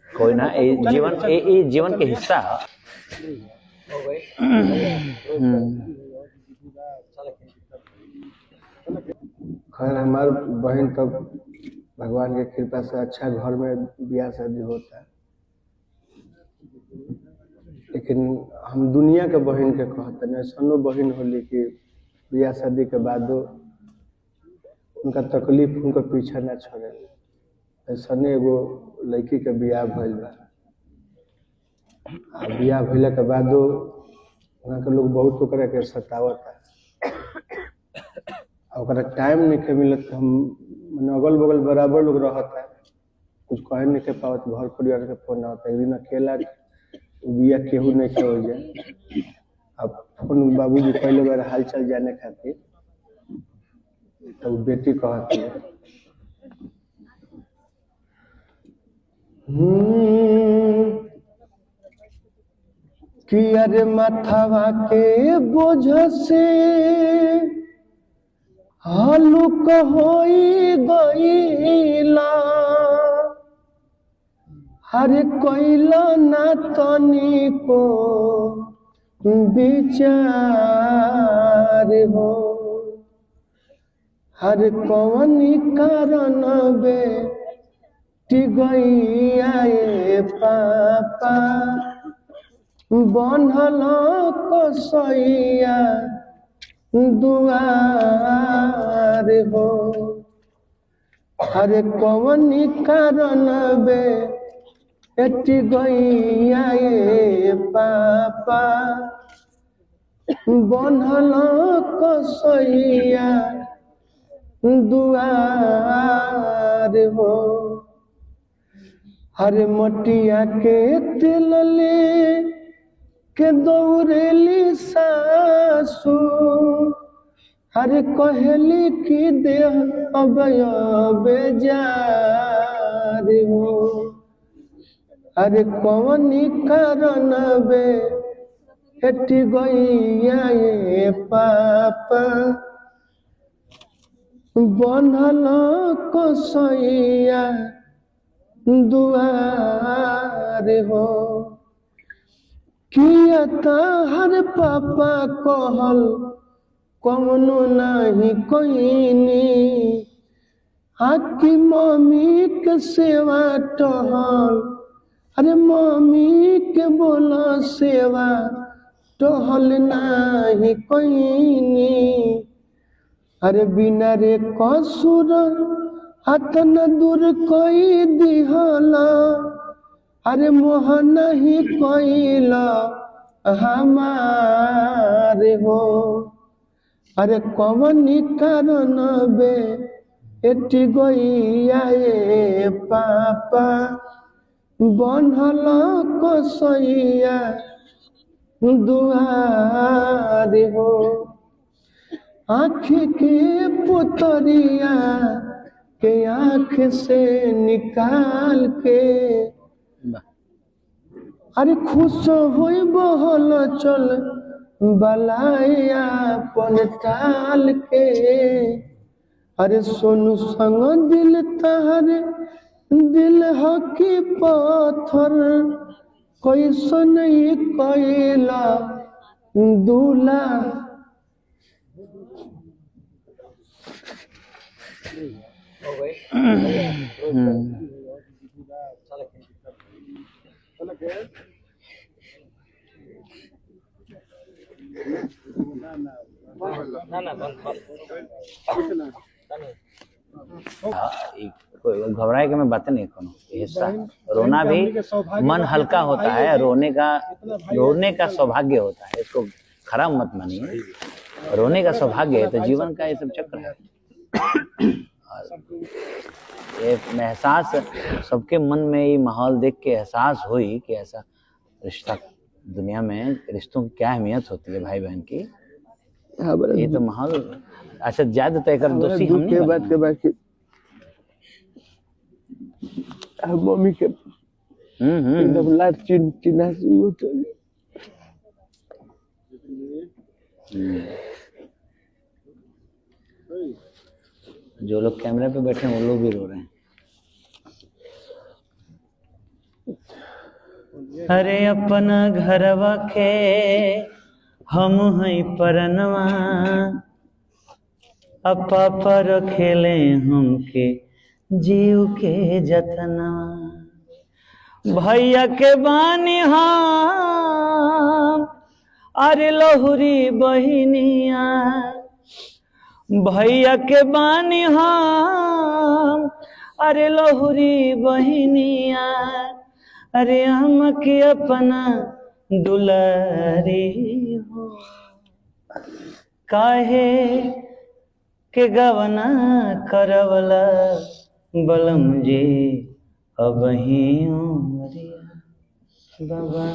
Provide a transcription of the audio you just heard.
कोई ना, ये जीवन के हिस्सा। खैर हमार बहन तब भगवान के कृपा से अच्छा घर में ब्याह शादी होता है, लेकिन हम दुनिया के बहन के कहते हैं ऐसा बहन होली कि ब्याह शादी के बाद उनका तकलीफ उनको पीछा ना छोड़े। ऐसा एगो लड़की के ब्याह भइल बा, ब्याह भइला के बाद वहाँ के लोग बहुत ओकरा के सतावता, ओकरा टाइम नहीं मिलत। हम अगल बगल बराबर लोग रहता, कुछ कहे नहीं के पावत, घर परिवार के फोन आता। एक दिन अकेला बिया केहू नहीं के हो जाए, अब फोन बाबूजी पहले बार हाल चाल जाने खातिर, तो बेटी कहती है कि अरे माथावा के बोझ से हलुक होई गईला, हरे कोइला ना तनी को विचार हो, हर कौन कारण बे गईया पापा बनल कसैया दुआर हो, हरे कौन कारण बे गईया पापा बनल कसैया दुआर हो, हरे मटिया के तेल ले के दौड़ेली सासू, हरे कहली की देह बेजार हो, हरे कौन कारण बे हेटी गईया पापा बनल कसैया दुआर हो, किया हर पापा कहल कौनो नहीं कोईनी, आकी मम्मी के सेवा टहल, अरे मम्मी के बोला सेवा टहल नहीं कोईनी, अरे बिना रे कसुर हाथ न दूर कोई दिहला, अरे मोह नहीं कोइला हमारे हो, अरे कौन कारण बे एटी गईया पापा बनल कसैया दुआर हो, आँख के पुतरिया के आँख से निकाल के, अरे खुश होई बहल चल बलाया पन टाल के, अरे सोनू संग दिल तहरे दिल हकी पत्थर कैसन कैला दूला। घबराए के मैं बातें नहीं करूँ, हिस्सा रोना भी मन हल्का होता है, रोने का सौभाग्य होता है, इसको खराब मत मानिए, रोने का सौभाग्य है तो जीवन का ये सब चक्र है। ये एहसास सबके मन में ये माहौल देख के एहसास हुई कि ऐसा रिश्ता दुनिया में, रिश्तों की क्या अहमियत होती है भाई बहन की। ये तो माहौल अच्छा ज्यादा तय कर दोषी हम नहीं बात के बाकी मम्मी के एकदम लाट चिन्हा सी होता है। जो लोग कैमरे पे बैठे हैं वो लोग भी रो रहे हैं। अरे अपना घरवा के हम हैं परनवा, अपा पर खेले हमके जीव के जतनवा। भैया के बानी हम अरे लहुरी बहिनिया, भैया के बानी हम अरे लहुरी बहिनिया, अरे हम के अपना दुलारी हो। काहे के गवना करवला बलम जी अब ही उमरिया बाबा।